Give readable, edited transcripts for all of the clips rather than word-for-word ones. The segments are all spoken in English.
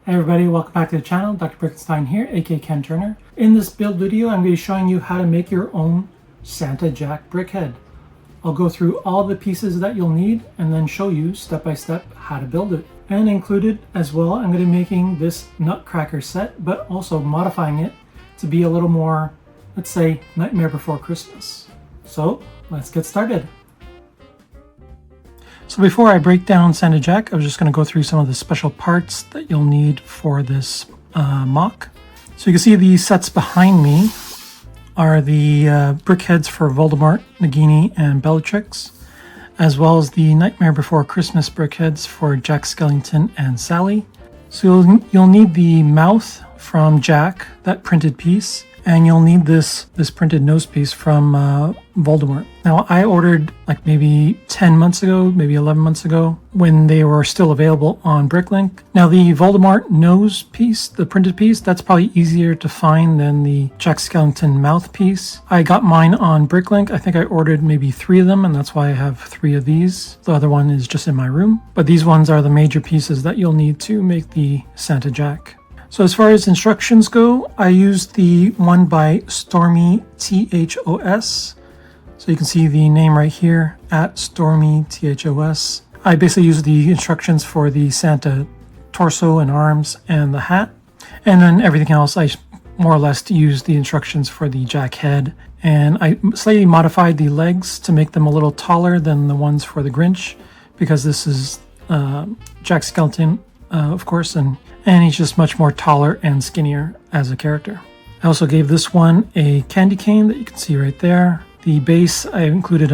Hey everybody, welcome back to the channel. Dr. Brickenstein here, aka Ken Turner. In this build video, I'm going to be showing you how to make your own Santa Jack Brickhead. I'll go through all the pieces that you'll need and then show you step by step how to build it. And included as well, I'm going to be making this Nutcracker set, but also modifying it to be a little more, let's say, Nightmare Before Christmas. So let's get started. So before I break down Santa Jack, I was just going to go through some of the special parts that you'll need for this MOC. So you can see the sets behind me are the Brickheads for Voldemort, Nagini, and Bellatrix, as well as the Nightmare Before Christmas Brickheads for Jack Skellington and Sally. So you'll need the mouth from Jack, that printed piece, and you'll need this printed nose piece from Voldemort. Now, I ordered like maybe 10 months ago, maybe 11 months ago, when they were still available on Bricklink. Now, the Voldemort nose piece, the printed piece, that's probably easier to find than the Jack Skellington mouth piece. I got mine on Bricklink. I think I ordered maybe 3 of them, and that's why I have 3 of these. The other one is just in my room. But these ones are the major pieces that you'll need to make the Santa Jack. So as far as instructions go, I used the one by Stormy THOS. So you can see the name right here, at Stormy THOS. I basically used the instructions for the Santa torso and arms and the hat. And then everything else, I more or less used the instructions for the Jack head. And I slightly modified the legs to make them a little taller than the ones for the Grinch, because this is Jack Skellington, of course, and he's just much more taller and skinnier as a character. I also gave this one a candy cane that you can see right there. The base, I included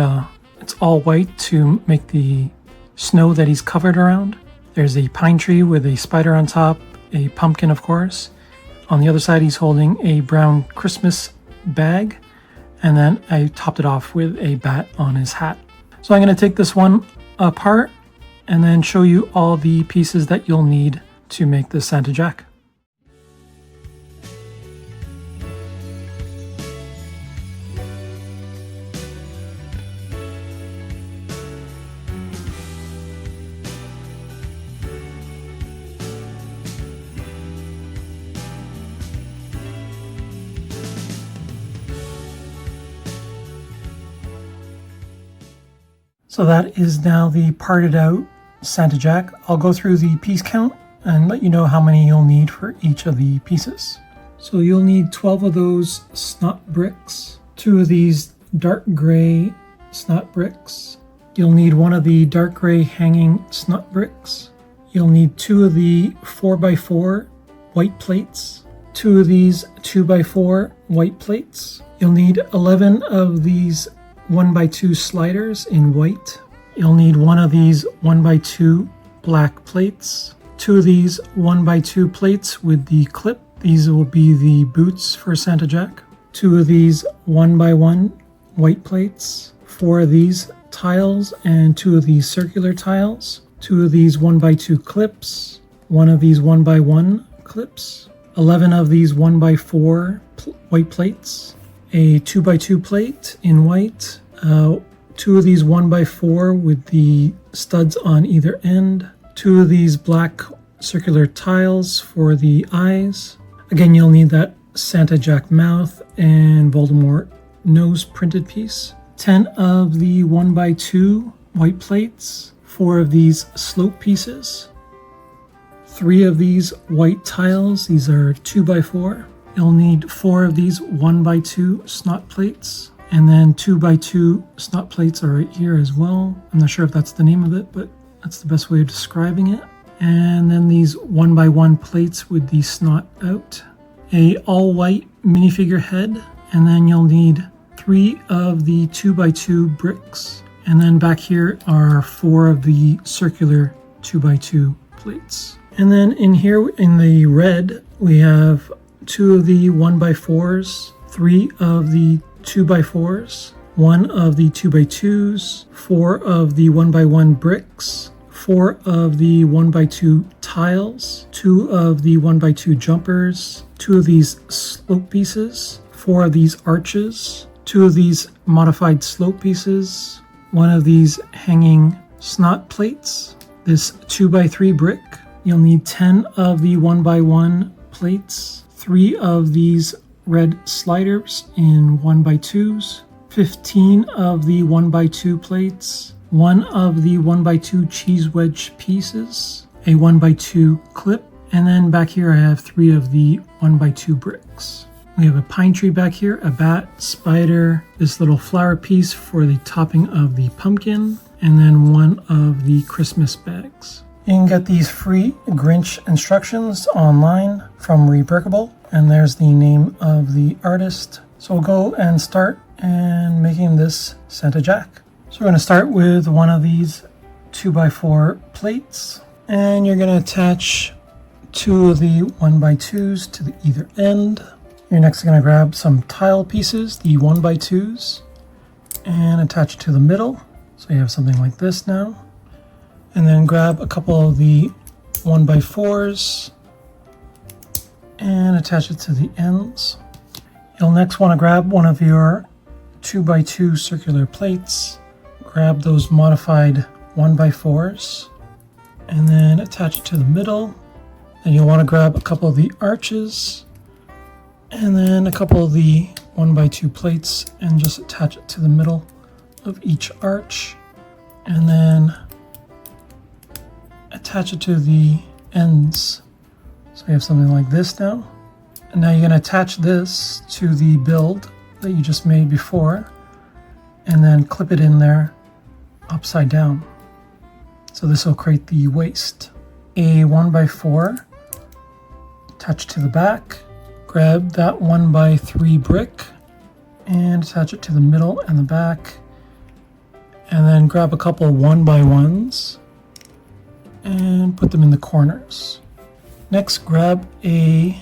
it's all white to make the snow that he's covered around. There's a pine tree with a spider on top, a pumpkin, of course. On the other side, he's holding a brown Christmas bag, and then I topped it off with a bat on his hat. So I'm going to take this one apart and then show you all the pieces that you'll need to make the Santa Jack. So that is now the parted out Santa Jack. I'll go through the piece count and let you know how many you'll need for each of the pieces. So you'll need 12 of those snot bricks, 2 of these dark gray snot bricks. You'll need 1 of the dark gray hanging snot bricks. You'll need 2 of the 4x4 white plates, 2 of these 2x4 white plates. You'll need 11 of these 1x2 sliders in white. You'll need 1 of these 1x2 black plates, 2 of these 1x2 plates with the clip. These will be the boots for Santa Jack. 2 of these 1x1 white plates, 4 of these tiles and 2 of these circular tiles, 2 of these 1x2 clips, 1 of these 1x1 clips, 11 of these 1x4 white plates, a 2x2 plate in white, 2 of these 1x4 with the studs on either end, 2 of these black circular tiles for the eyes. Again, you'll need that Santa Jack mouth and Voldemort nose printed piece. 10 of the 1x2 white plates, 4 of these slope pieces, 3 of these white tiles, these are 2x4. You'll need 4 of these 1x2 snot plates, and then 2x2 snot plates are right here as well. I'm not sure if that's the name of it, but that's the best way of describing it. And then these 1x1 plates with the snot out. A all white minifigure head, and then you'll need 3 of the 2x2 bricks. And then back here are 4 of the circular 2x2 plates. And then in here in the red, we have 2 of the 1x4s, 3 of the 2x4s, 1 of the 2x2s, 4 of the 1x1 bricks, 4 of the 1x2 tiles, 2 of the 1x2 jumpers, 2 of these slope pieces, 4 of these arches, 2 of these modified slope pieces, 1 of these hanging snot plates, this 2x3 brick, You'll need 10 of the 1x1 plates, 3 of these red sliders in 1x2s, 15 of the 1x2 plates, 1 of the 1x2 cheese wedge pieces, a 1x2 clip, and then back here I have 3 of the 1x2 bricks. We have a pine tree back here, a bat, spider, this little flower piece for the topping of the pumpkin, and then 1 of the Christmas bags. You can get these free Grinch instructions online from Rebrickable, and there's the name of the artist. So we'll go and start and making this Santa Jack. So we're going to start with one of these 2x4 plates, and you're going to attach 2 of the 1x2s to the either end. You're next going to grab some tile pieces, the 1x2s, and attach it to the middle. So you have something like this now. And then grab a couple of the 1x4s and attach it to the ends. You'll next want to grab one of your 2x2 circular plates, grab those modified 1x4s, and then attach it to the middle. Then you'll want to grab a couple of the arches, and then a couple of the 1x2 plates, and just attach it to the middle of each arch, and then attach it to the ends. So you have something like this now. And now you're going to attach this to the build that you just made before, and then clip it in there upside down. So this will create the waist. A 1x4, attach to the back, grab that 1x3 brick and attach it to the middle and the back, and then grab a couple 1x1s and put them in the corners. Next, grab a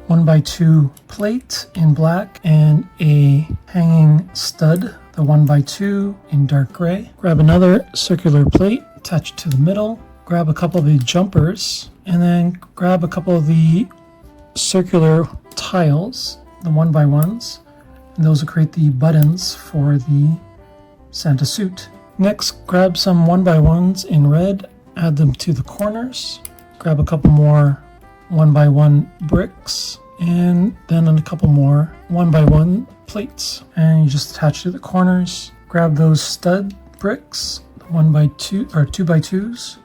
1x2 plate in black and a hanging stud, the 1x2 in dark gray. Grab another circular plate, attach it to the middle, grab a couple of the jumpers, and then grab a couple of the circular tiles, the 1x1s, and those will create the buttons for the Santa suit. Next, grab some 1x1s in red, add them to the corners, grab a couple more 1x1 bricks, and then a couple more 1x1 plates, and you just attach to the corners. Grab those stud bricks, 1x2 or 2x2s,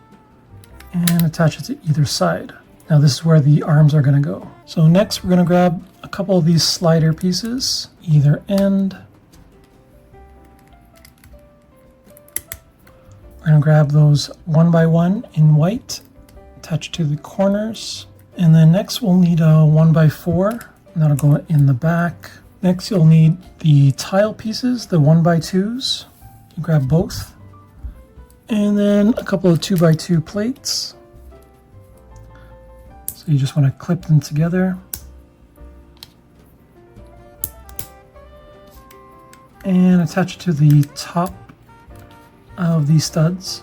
and attach it to either side. Now this is where the arms are going to go. So next we're going to grab a couple of these slider pieces, either end. We're going to grab those 1x1 in white, attach to the corners. And then next we'll need a 1x4, and that'll go in the back. Next you'll need the tile pieces, the 1x2s. You grab both. And then a couple of 2x2 plates. So you just want to clip them together. And attach it to the top of these studs,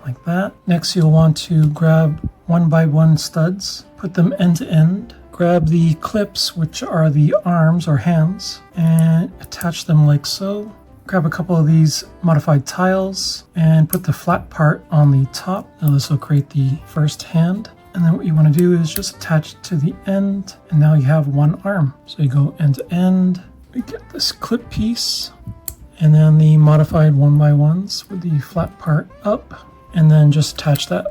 like that. Next you'll want to grab 1x1 studs, put them end to end, grab the clips, which are the arms or hands, and attach them like so. Grab a couple of these modified tiles and put the flat part on the top. Now this will create the first hand. And then what you want to do is just attach it to the end, and now you have one arm. So you go end to end, we get this clip piece, and then the modified 1x1s with the flat part up, and then just attach that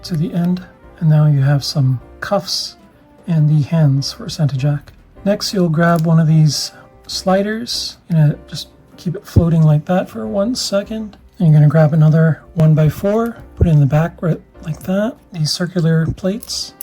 to the end, and now you have some cuffs and the hands for Santa Jack. Next you'll grab one of these sliders, just keep it floating like that for 1 second. And you're going to grab another 1x4, put it in the back right like that. These circular plates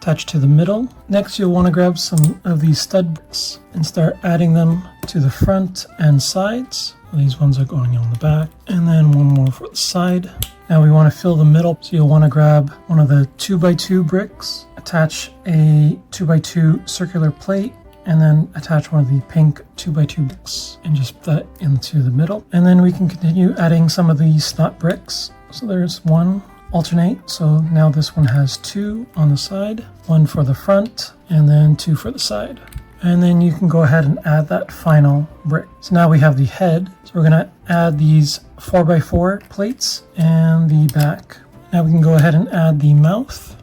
attach to the middle. Next you'll want to grab some of these stud bricks and start adding them to the front and sides. These ones are going on the back, and then one more for the side. Now we want to fill the middle, so you'll want to grab one of the 2x2 bricks, attach a 2x2 circular plate, and then attach one of the pink 2x2 bricks and just put that into the middle. And then we can continue adding some of these snot bricks. So there's one, alternate, so now this one has 2 on the side, 1 for the front, and then 2 for the side. And then you can go ahead and add that final brick. So now we have the head. So we're going to add these 4x4 plates and the back. Now we can go ahead and add the mouth,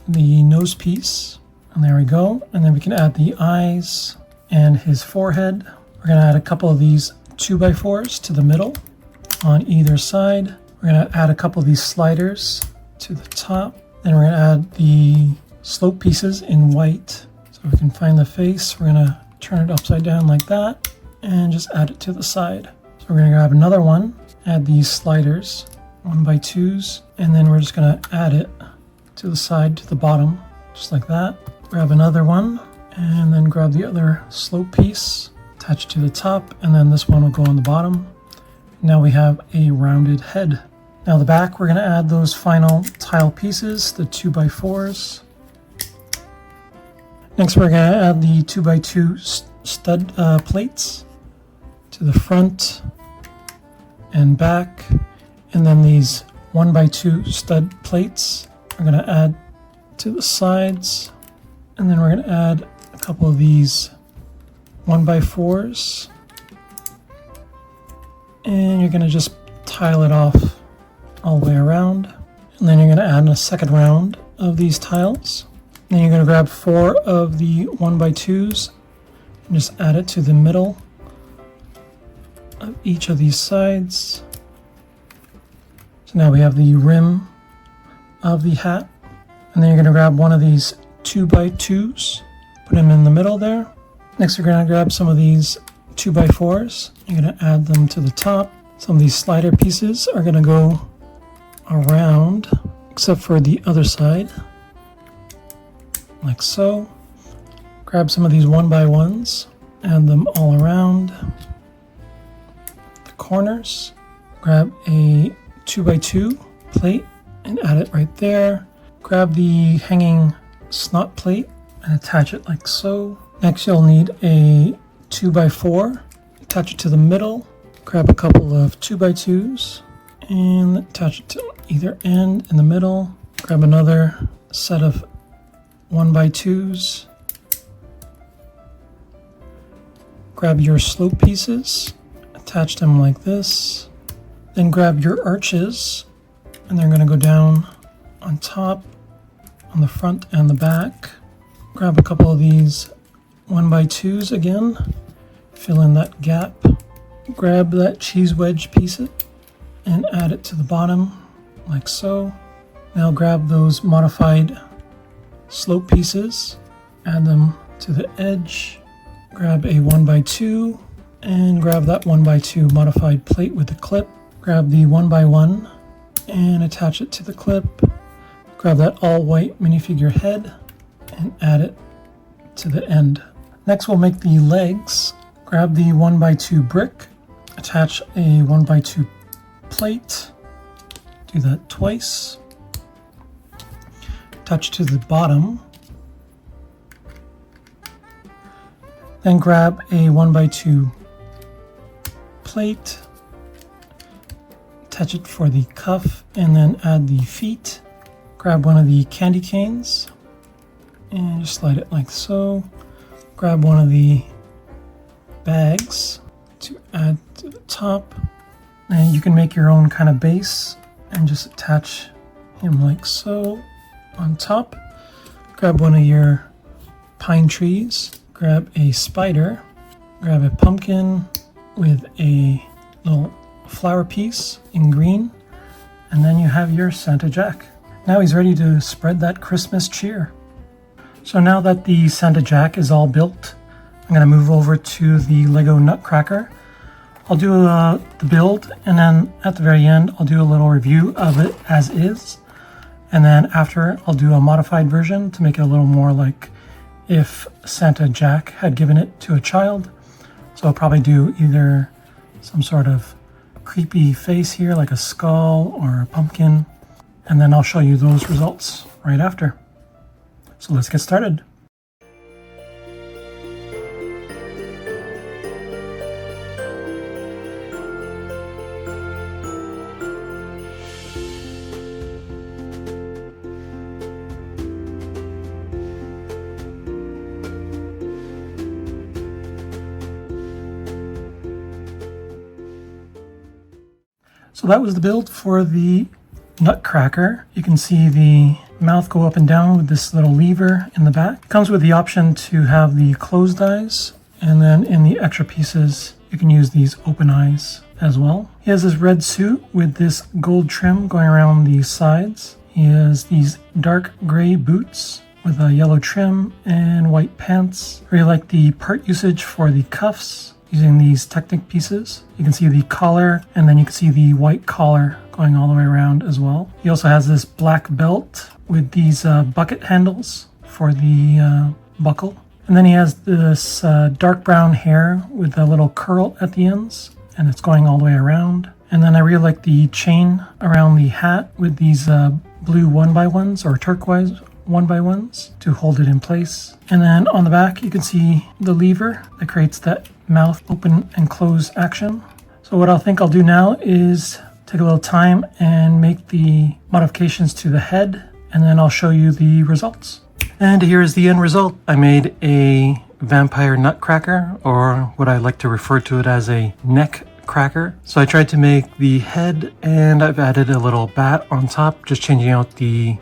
the nose piece, and there we go. And then we can add the eyes and his forehead. We're going to add a couple of these 2x4s to the middle on either side. We're going to add a couple of these sliders to the top. Then we're going to add the slope pieces in white. So we can find the face. We're going to turn it upside down like that and just add it to the side. So we're going to grab another one, add these sliders, 1x2s, and then we're just going to add it to the side, to the bottom, just like that. Grab another one, and then grab the other slope piece, attach it to the top, and then this one will go on the bottom. Now we have a rounded head. Now the back, we're going to add those final tile pieces, the 2x4s. Next we're going to add the 2x2 stud plates to the front and back, and then these 1x2 stud plates we're going to add to the sides, and then we're going to add a couple of these 1x4s, and you're going to just tile it off all the way around, and then you're going to add a second round of these tiles. And then you're going to grab 4 of the 1x2s and just add it to the middle of each of these sides. So now we have the rim of the hat, and then you're going to grab one of these 2x2s, put them in the middle there. Next we're going to grab some of these 2x4s, you're going to add them to the top. Some of these slider pieces are going to go around, except for the other side, like so. Grab some of these 1x1s, add them all around the corners. Grab a 2x2 plate and add it right there. Grab the hanging snot plate and attach it like so. Next you'll need a 2x4, attach it to the middle. Grab a couple of 2x2s and attach it to either end in the middle. Grab another set of 1x2s. Grab your slope pieces, attach them like this. Then grab your arches, and they're going to go down on top, on the front and the back. Grab a couple of these 1x2s again, fill in that gap. Grab that cheese wedge piece and add it to the bottom, like so. Now grab those modified slope pieces, add them to the edge. Grab a 1x2 and grab that 1x2 modified plate with the clip. Grab the 1x1 and attach it to the clip. Grab that all white minifigure head and add it to the end. Next we'll make the legs. Grab the 1x2 brick, attach a 1x2 plate, do that twice, attach to the bottom, then grab a 1x2 plate, attach it for the cuff, and then add the feet. Grab one of the candy canes and just slide it like so. Grab one of the bags to add to the top, and you can make your own kind of base and just attach him like so on top. Grab one of your pine trees, grab a spider, grab a pumpkin with a little flower piece in green, and then you have your Santa Jack. Now he's ready to spread that Christmas cheer. So now that the Santa Jack is all built, I'm going to move over to the Lego Nutcracker. I'll do the build, and then at the very end I'll do a little review of it as is, and then after I'll do a modified version to make it a little more like if Santa Jack had given it to a child. So I'll probably do either some sort of creepy face here like a skull or a pumpkin, and then I'll show you those results right after. So let's get started. So that was the build for the Nutcracker. You can see the mouth go up and down with this little lever in the back. It comes with the option to have the closed eyes, and then in the extra pieces you can use these open eyes as well. He has this red suit with this gold trim going around the sides. He has these dark gray boots with a yellow trim and white pants. I really like the part usage for the cuffs using these Technic pieces. You can see the collar, and then you can see the white collar going all the way around as well. He also has this black belt with these bucket handles for the buckle. And then he has this dark brown hair with a little curl at the ends, and it's going all the way around. And then I really like the chain around the hat with these blue 1x1s or turquoise 1x1s to hold it in place. And then on the back you can see the lever that creates that mouth open and close action. So what I think I'll do now is take a little time and make the modifications to the head, and then I'll show you the results. And here is the end result. I made a vampire nutcracker, or what I like to refer to it as a neck cracker. So I tried to make the head, and I've added a little bat on top, just changing out the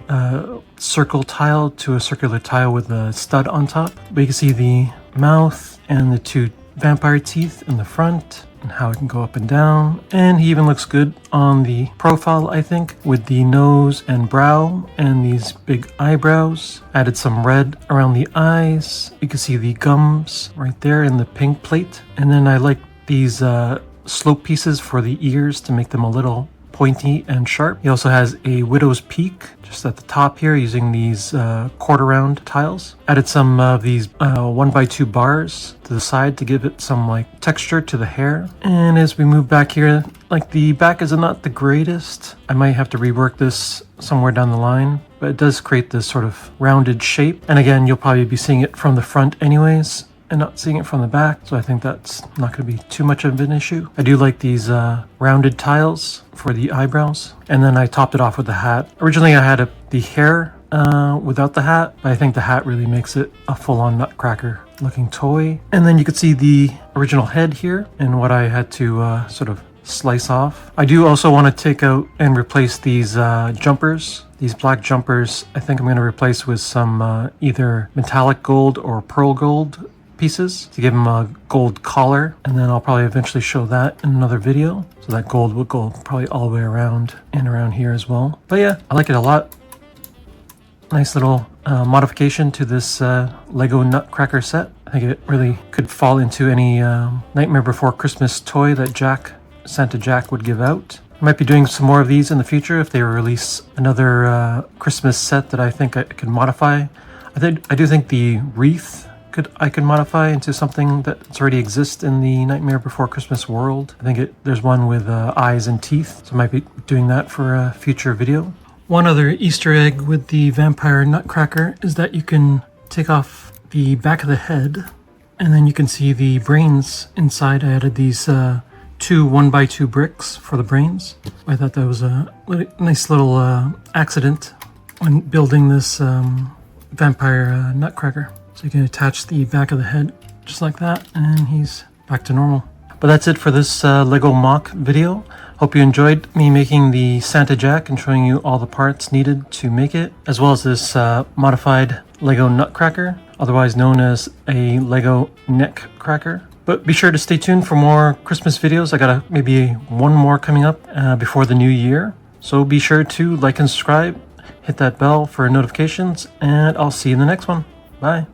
circle tile to a circular tile with a stud on top. But you can see the mouth and the two vampire teeth in the front and how it can go up and down. And he even looks good on the profile, I think, with the nose and brow and these big eyebrows. Added some red around the eyes. You can see the gums right there in the pink plate. And then I like these slope pieces for the ears to make them a little pointy and sharp. He also has a widow's peak just at the top here using these quarter round tiles. Added some of these 1x2 bars to the side to give it some like texture to the hair. And as we move back here, like the back is not the greatest. I might have to rework this somewhere down the line, but it does create this sort of rounded shape. And again, you'll probably be seeing it from the front anyways, and not seeing it from the back, so I think that's not going to be too much of an issue. I do like these rounded tiles for the eyebrows, and then I topped it off with the hat. Originally I had the hair without the hat, but I think the hat really makes it a full-on nutcracker looking toy. And then you could see the original head here and what I had to sort of slice off. I do also want to take out and replace these jumpers. These black jumpers I think I'm going to replace with some either metallic gold or pearl gold pieces to give them a gold collar, and then I'll probably eventually show that in another video. So that gold will go probably all the way around and around here as well. But yeah, I like it a lot. Nice little modification to this Lego Nutcracker set. I think it really could fall into any Nightmare Before Christmas toy that Santa Jack would give out. I might be doing some more of these in the future if they release another Christmas set that I think I could modify. I do think the wreath I could modify into something that already exists in the Nightmare Before Christmas world. I think there's one with eyes and teeth, so I might be doing that for a future video. One other Easter egg with the vampire nutcracker is that you can take off the back of the head, and then you can see the brains inside. I added these 2 1x2 bricks for the brains. I thought that was a nice little accident when building this vampire nutcracker. So you can attach the back of the head just like that, and he's back to normal. But that's it for this Lego MOC video. Hope you enjoyed me making the Santa Jack and showing you all the parts needed to make it, as well as this modified Lego Nutcracker, otherwise known as a Lego neck cracker. But be sure to stay tuned for more Christmas videos. I got maybe one more coming up before the new year. So be sure to like and subscribe, hit that bell for notifications, and I'll see you in the next one. Bye.